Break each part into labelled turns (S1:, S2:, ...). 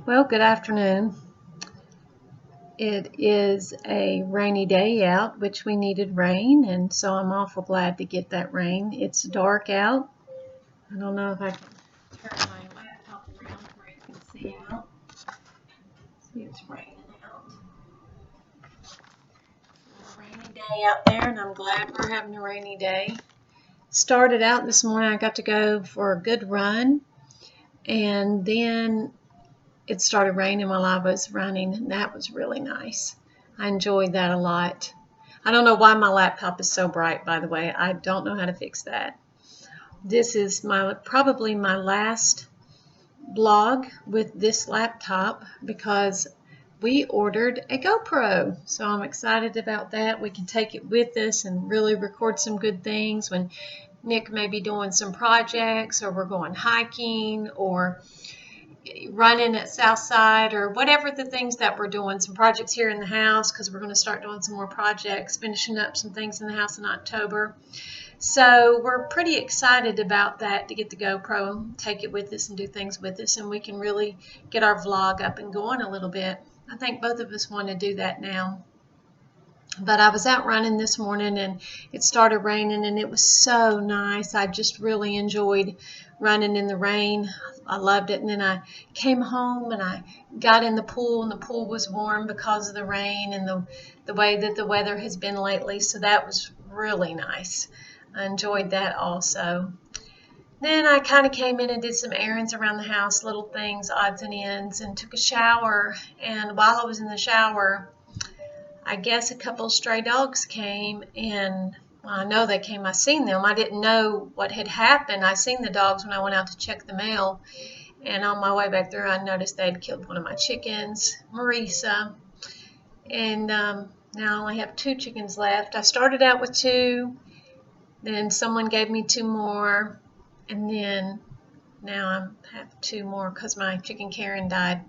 S1: Well, good afternoon. It is a rainy day out, which we needed rain, and so I'm awful glad to get that rain. It's dark out. I don't know if I can turn my laptop around where you can see out. See, it's raining out. It's a rainy day out there, and I'm glad we're having a rainy day. Started out this morning, I got to go for a good run, and then it started raining while I was running, and that was really nice. I enjoyed that a lot. I don't know why my laptop is so bright, by the way. I don't know how to fix that. This is probably my last blog with this laptop because we ordered a GoPro. So I'm excited about that. We can take it with us and really record some good things when Nick may be doing some projects, or we're going hiking, or running at Southside, or whatever the things that we're doing, some projects here in the house, because we're going to start doing some more projects, finishing up some things in the house in October. So we're pretty excited about that, to get the GoPro, take it with us and do things with us, and we can really get our vlog up and going a little bit. I think both of us want to do that now. But I was out running this morning and it started raining, and it was so nice. I just really enjoyed running in the rain. I loved it. And then I came home and I got in the pool, and the pool was warm because of the rain and the way that the weather has been lately. So that was really nice. I enjoyed that also. Then I kind of came in and did some errands around the house, little things, odds and ends, and took a shower. And while I was in the shower, I guess a couple of stray dogs came, and I know they came. I seen them. I didn't know what had happened. I seen the dogs when I went out to check the mail, and on my way back through, I noticed they had killed one of my chickens, Marisa, and now I only have 2 chickens left. I started out with 2, then someone gave me 2 more, and then now I have 2 more because my chicken Karen died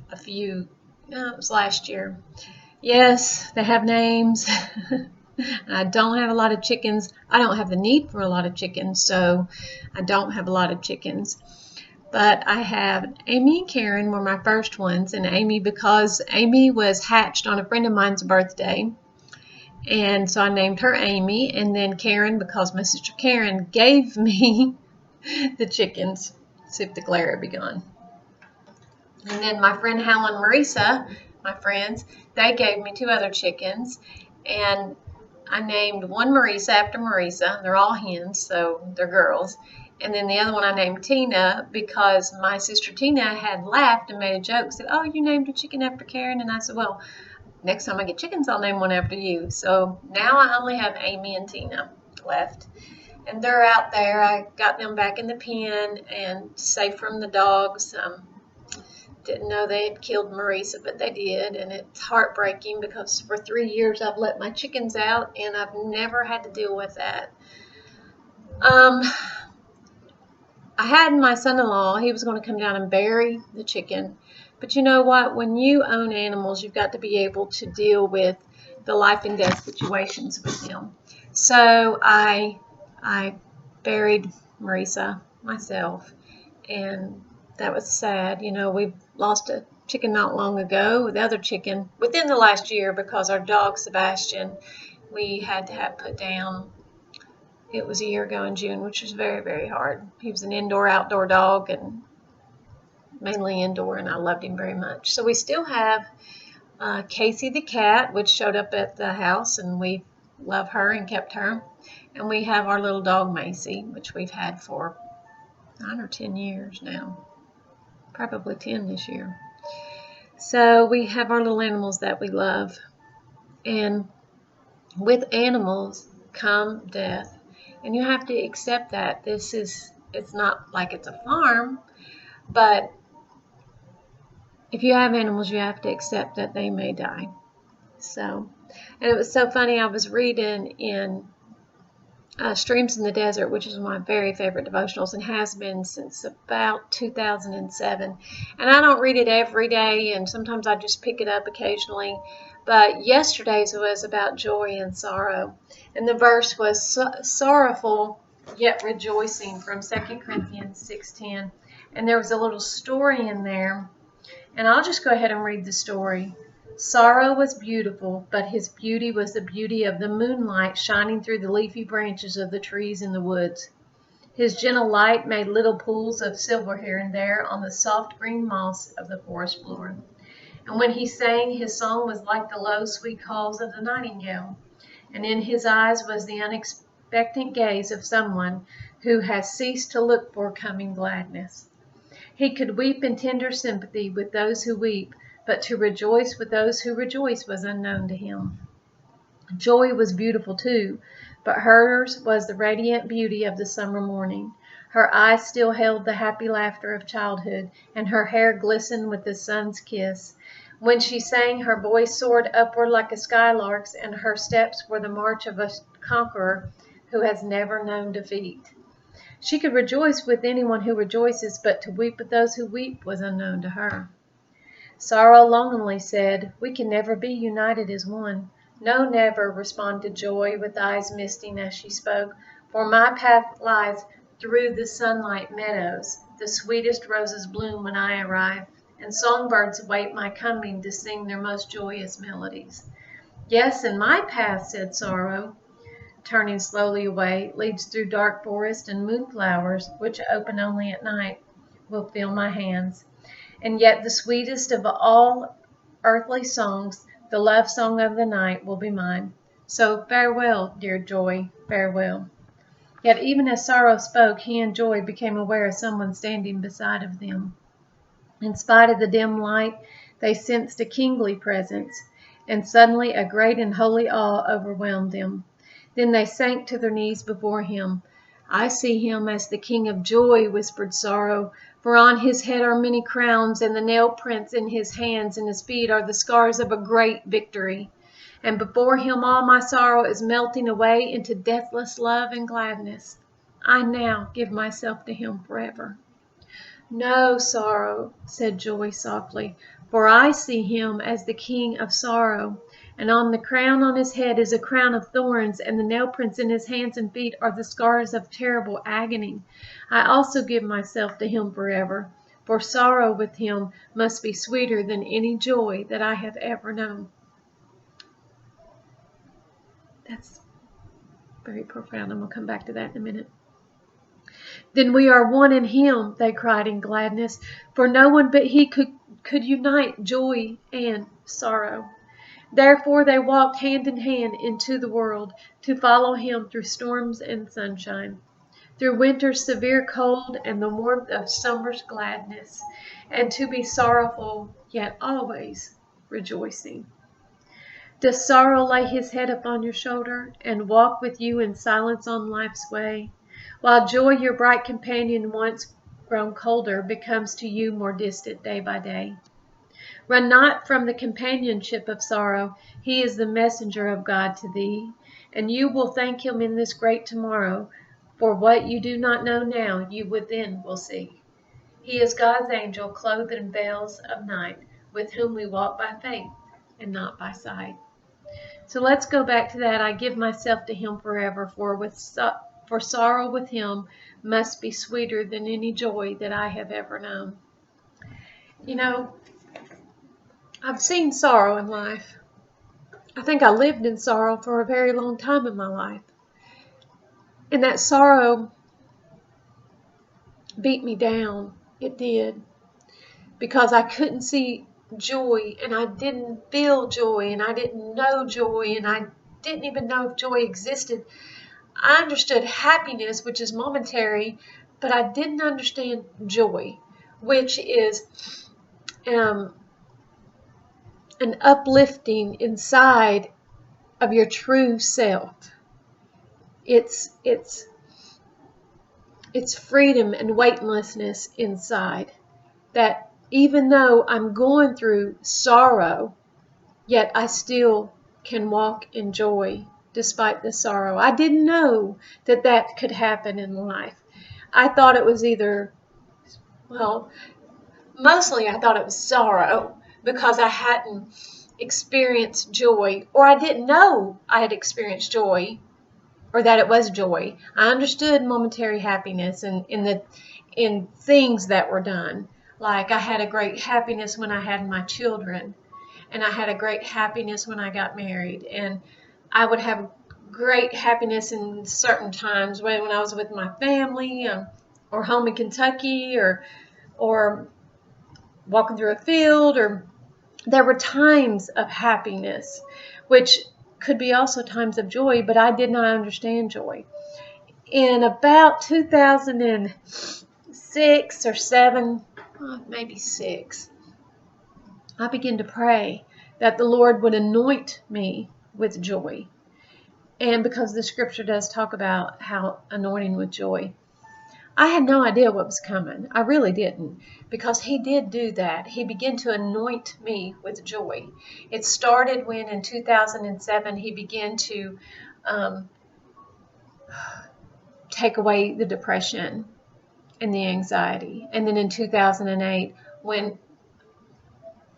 S1: it was last year. Yes, they have names. I don't have a lot of chickens. I don't have the need for a lot of chickens, so I don't have a lot of chickens. But I have Amy and Karen were my first ones, and Amy because Amy was hatched on a friend of mine's birthday, and so I named her Amy, and then Karen because my sister Karen gave me the chickens. See if the glare will be gone. And then my friend Hal and Marisa, my friends, they gave me 2 other chickens, and I named one Marisa after Marisa. They're all hens, so they're girls. And then the other one I named Tina because my sister Tina had laughed and made a joke, said, "Oh, you named a chicken after Karen?" And I said, "Well, next time I get chickens, I'll name one after you." So now I only have Amy and Tina left. And they're out there. I got them back in the pen and safe from the dogs. Didn't know they had killed Marisa, but they did, and it's heartbreaking because for 3 years I've let my chickens out, and I've never had to deal with that. I had my son-in-law, he was going to come down and bury the chicken, but you know what? When you own animals, you've got to be able to deal with the life and death situations with them. So I buried Marisa myself, and that was sad. You know, we lost a chicken not long ago. The other chicken within the last year because our dog Sebastian, we had to have put down. It was a year ago in June, which was very, very hard. He was an indoor-outdoor dog, and mainly indoor, and I loved him very much. So we still have Casey the cat, which showed up at the house, and we love her and kept her. And we have our little dog Macy, which we've had for 9 or 10 years now. Probably 10 this year. So we have our little animals that we love. And with animals come death. And you have to accept that. It's not like it's a farm, but if you have animals, you have to accept that they may die. So, and it was so funny, I was reading in Streams in the Desert, which is one of my very favorite devotionals and has been since about 2007. And I don't read it every day, and sometimes I just pick it up occasionally. But yesterday's was about joy and sorrow. And the verse was sorrowful yet rejoicing from 2 Corinthians 6:10. And there was a little story in there. And I'll just go ahead and read the story. Sorrow was beautiful, but his beauty was the beauty of the moonlight shining through the leafy branches of the trees in the woods. His gentle light made little pools of silver here and there on the soft green moss of the forest floor. And when he sang, his song was like the low, sweet calls of the nightingale. And in his eyes was the unexpectant gaze of someone who has ceased to look for coming gladness. He could weep in tender sympathy with those who weep, but to rejoice with those who rejoice was unknown to him. Joy was beautiful too, but hers was the radiant beauty of the summer morning. Her eyes still held the happy laughter of childhood, and her hair glistened with the sun's kiss. When she sang, her voice soared upward like a skylark's, and her steps were the march of a conqueror who has never known defeat. She could rejoice with anyone who rejoices, but to weep with those who weep was unknown to her. Sorrow longingly said, "We can never be united as one." "No, never," responded Joy, with eyes misting as she spoke, "for my path lies through the sunlight meadows. The sweetest roses bloom when I arrive, and songbirds await my coming to sing their most joyous melodies." "Yes, and my path," said Sorrow, turning slowly away, "leads through dark forest, and moonflowers, which open only at night, will fill my hands. And yet the sweetest of all earthly songs, the love song of the night, will be mine. So farewell, dear Joy, farewell." Yet even as Sorrow spoke, he and Joy became aware of someone standing beside of them. In spite of the dim light, they sensed a kingly presence, and suddenly a great and holy awe overwhelmed them. Then they sank to their knees before him. "I see him as the King of Joy," whispered Sorrow, "for on his head are many crowns, and the nail prints in his hands and his feet are the scars of a great victory. And before him all my sorrow is melting away into deathless love and gladness. I now give myself to him forever." "No, Sorrow," said Joy softly, "for I see him as the King of Sorrow, and on the crown on his head is a crown of thorns, and the nail prints in his hands and feet are the scars of terrible agony. I also give myself to him forever, for sorrow with him must be sweeter than any joy that I have ever known." That's very profound. I'm going to come back to that in a minute. "Then we are one in him," they cried in gladness, for no one but he could unite joy and sorrow. Therefore they walked hand in hand into the world, to follow him through storms and sunshine, through winter's severe cold and the warmth of summer's gladness, and to be sorrowful, yet always rejoicing. Does sorrow lay his head upon your shoulder, and walk with you in silence on life's way, while joy, your bright companion, once grown colder, becomes to you more distant day by day? Run not from the companionship of sorrow. He is the messenger of God to thee, and you will thank him in this great tomorrow, for what you do not know now, you would then will see. He is God's angel, clothed in veils of night, with whom we walk by faith and not by sight. So let's go back to that. I give myself to him forever, for sorrow with him must be sweeter than any joy that I have ever known. You know, I've seen sorrow in life. I think I lived in sorrow for a very long time in my life. And that sorrow beat me down. It did. Because I couldn't see joy, and I didn't feel joy, and I didn't know joy, and I didn't even know if joy existed. I understood happiness, which is momentary, but I didn't understand joy, which is an uplifting inside of your true self. It's freedom and weightlessness inside, that even though I'm going through sorrow, yet I still can walk in joy despite the sorrow. I didn't know that that could happen in life. I thought it was mostly I thought it was sorrow because I hadn't experienced joy, or I didn't know I had experienced joy, or that it was joy. I understood momentary happiness and in things that were done. Like I had a great happiness when I had my children, and I had a great happiness when I got married, and I would have great happiness in certain times when I was with my family, or home in Kentucky, or walking through a field, or there were times of happiness, which could be also times of joy, but I did not understand joy. In about 2006 or 7, maybe 6, I began to pray that the Lord would anoint me with joy. And because the scripture does talk about how anointing with joy, I had no idea what was coming. I really didn't, because he did do that. He began to anoint me with joy. It started when in 2007 he began to take away the depression and the anxiety. And then in 2008, when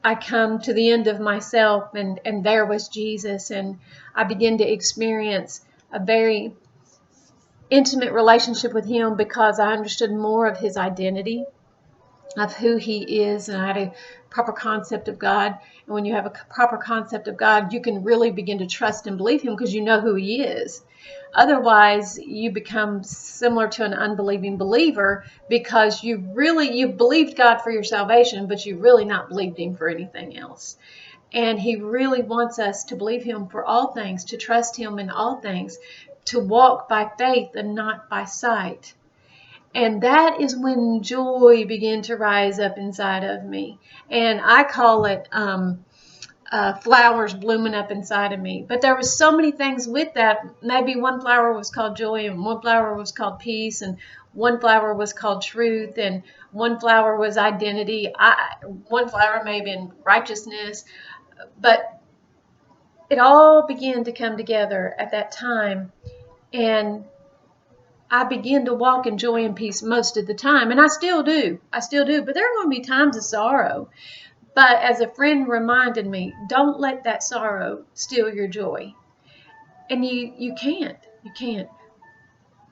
S1: I come to the end of myself, and there was Jesus, and I began to experience a very intimate relationship with him, because I understood more of his identity, of who he is, and I had a proper concept of God. And when you have a proper concept of God, you can really begin to trust and believe him, because you know who he is. Otherwise, you become similar to an unbelieving believer, because you believed God for your salvation, but you really not believed him for anything else. And he really wants us to believe him for all things, to trust him in all things, to walk by faith and not by sight. And that is when joy began to rise up inside of me. And I call it flowers blooming up inside of me. But there was so many things with that. Maybe one flower was called joy, and one flower was called peace, and one flower was called truth, and one flower was identity. One flower may have been righteousness. But it all began to come together at that time. And I begin to walk in joy and peace most of the time. And I still do. But there are going to be times of sorrow. But as a friend reminded me, don't let that sorrow steal your joy. And you can't. You can't.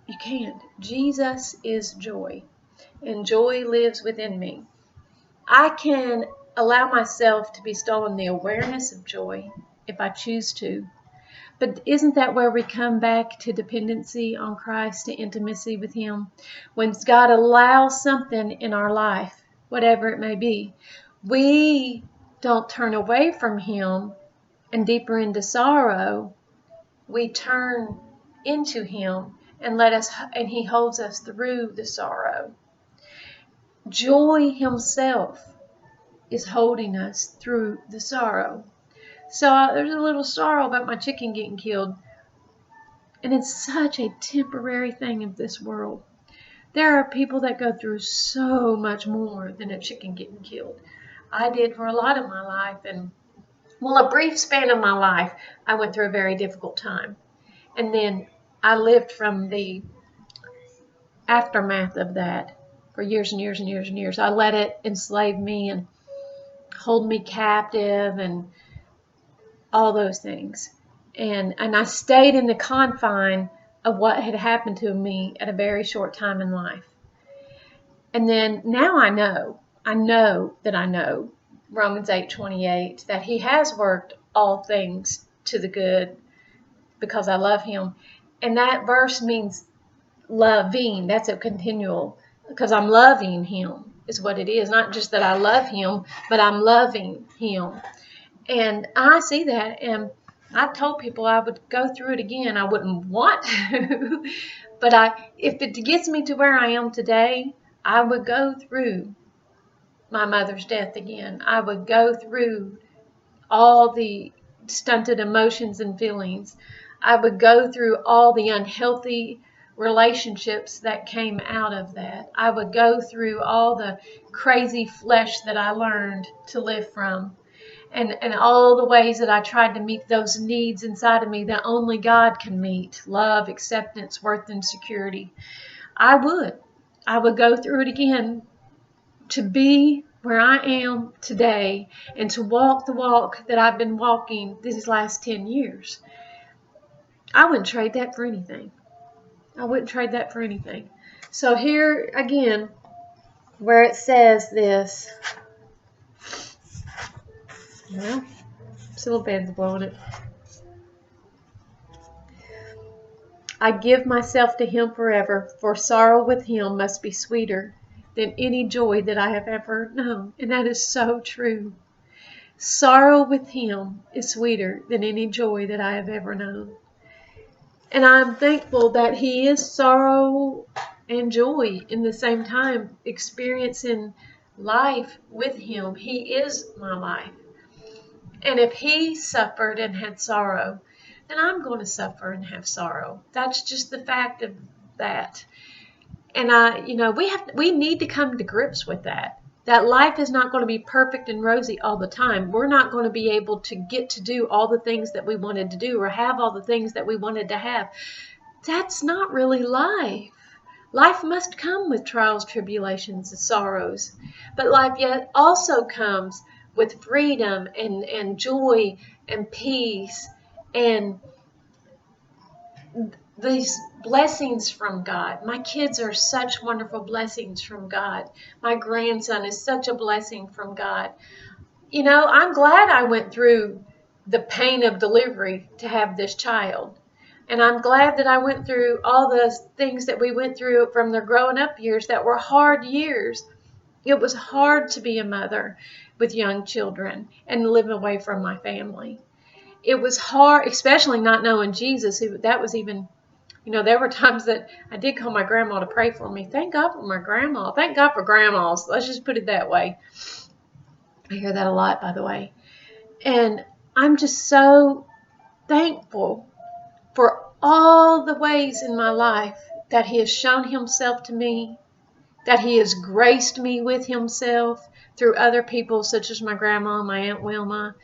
S1: You can't. Jesus is joy. And joy lives within me. I can allow myself to bestow on the awareness of joy if I choose to. But isn't that where we come back to dependency on Christ, to intimacy with him? When God allows something in our life, whatever it may be, we don't turn away from him and deeper into sorrow. We turn into him and he holds us through the sorrow. Joy himself is holding us through the sorrow. So there's a little sorrow about my chicken getting killed. And it's such a temporary thing of this world. There are people that go through so much more than a chicken getting killed. I did for a lot of my life. And, well, a brief span of my life, I went through a very difficult time. And then I lived from the aftermath of that for years and years and years and years. I let it enslave me and hold me captive and all those things. And I stayed in the confine of what had happened to me at a very short time in life. And then now I know Romans 8:28, that he has worked all things to the good because I love him. And that verse means loving. That's a continual, because I'm loving him is what it is. Not just that I love him, but I'm loving him. And I see that, and I've told people I would go through it again. I wouldn't want to, but if it gets me to where I am today, I would go through my mother's death again. I would go through all the stunted emotions and feelings. I would go through all the unhealthy relationships that came out of that. I would go through all the crazy flesh that I learned to live from. And all the ways that I tried to meet those needs inside of me that only God can meet. Love, acceptance, worth, and security. I would go through it again to be where I am today and to walk the walk that I've been walking these last 10 years. I wouldn't trade that for anything. So here again, where it says this. Well, still band's blowing it. I give myself to him forever, for sorrow with him must be sweeter than any joy that I have ever known. And that is so true. Sorrow with him is sweeter than any joy that I have ever known. And I'm thankful that he is sorrow and joy in the same time, experiencing life with him. He is my life. And if he suffered and had sorrow, then I'm going to suffer and have sorrow. That's just the fact of that. And we need to come to grips with that. That life is not going to be perfect and rosy all the time. We're not going to be able to get to do all the things that we wanted to do or have all the things that we wanted to have. That's not really life. Life must come with trials, tribulations, and sorrows. But life yet also comes with freedom and joy and peace and these blessings from God. My kids are such wonderful blessings from God. My grandson is such a blessing from God. I'm glad I went through the pain of delivery to have this child. And I'm glad that I went through all the things that we went through from the growing up years that were hard years. It was hard to be a mother with young children and live away from my family. It was hard, especially not knowing Jesus. That was even, there were times that I did call my grandma to pray for me. Thank God for my grandma. Thank God for grandmas. Let's just put it that way. I hear that a lot, by the way. And I'm just so thankful for all the ways in my life that he has shown himself to me, that he has graced me with himself through other people such as my grandma, my Aunt Wilma,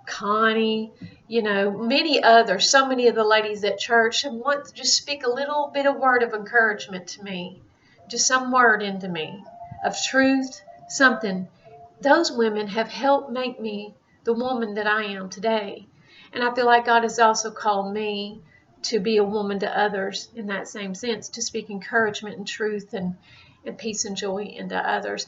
S1: Connie, many others, so many of the ladies at church want to just speak a little bit of word of encouragement to me, just some word into me of truth, something. Those women have helped make me the woman that I am today. And I feel like God has also called me to be a woman to others in that same sense, to speak encouragement and truth and peace and joy into others.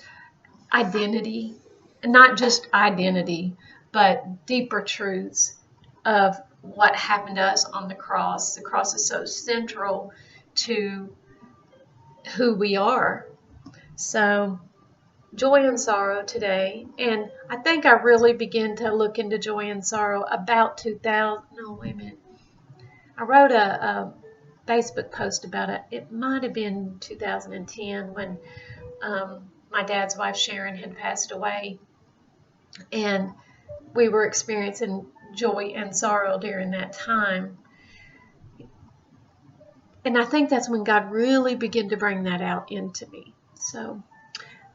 S1: Identity, not just identity, but deeper truths of what happened to us on the cross. The cross is so central to who we are. So joy and sorrow today. And I think I really began to look into joy and sorrow about 2000. No, wait a minute. I wrote a Facebook post about it. It might have been 2010 when my dad's wife Sharon had passed away. And we were experiencing joy and sorrow during that time. And I think that's when God really began to bring that out into me. So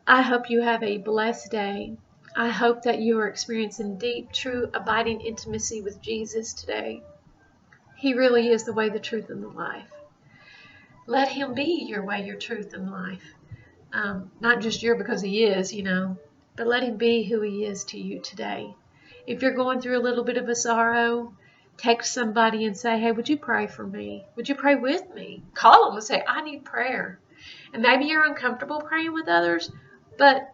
S1: I hope you have a blessed day. I hope that you are experiencing deep, true, abiding intimacy with Jesus today. He really is the way, the truth, and the life. Let him be your way, your truth, and life. Not just your because he is, but let him be who he is to you today. If you're going through a little bit of a sorrow, text somebody and say, hey, would you pray for me? Would you pray with me? Call them and say, I need prayer. And maybe you're uncomfortable praying with others, but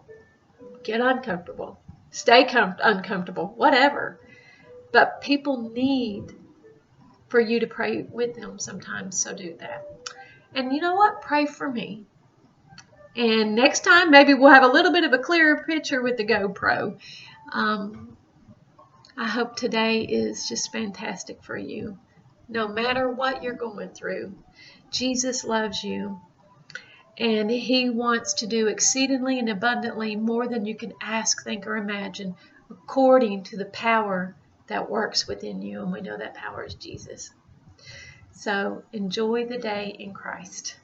S1: get uncomfortable. Stay uncomfortable, whatever. But people need for you to pray with them sometimes, so do that. And you know what? Pray for me. And next time, maybe we'll have a little bit of a clearer picture with the GoPro. I hope today is just fantastic for you. No matter what you're going through, Jesus loves you. And he wants to do exceedingly and abundantly more than you can ask, think, or imagine, according to the power that works within you. And we know that power is Jesus. So enjoy the day in Christ.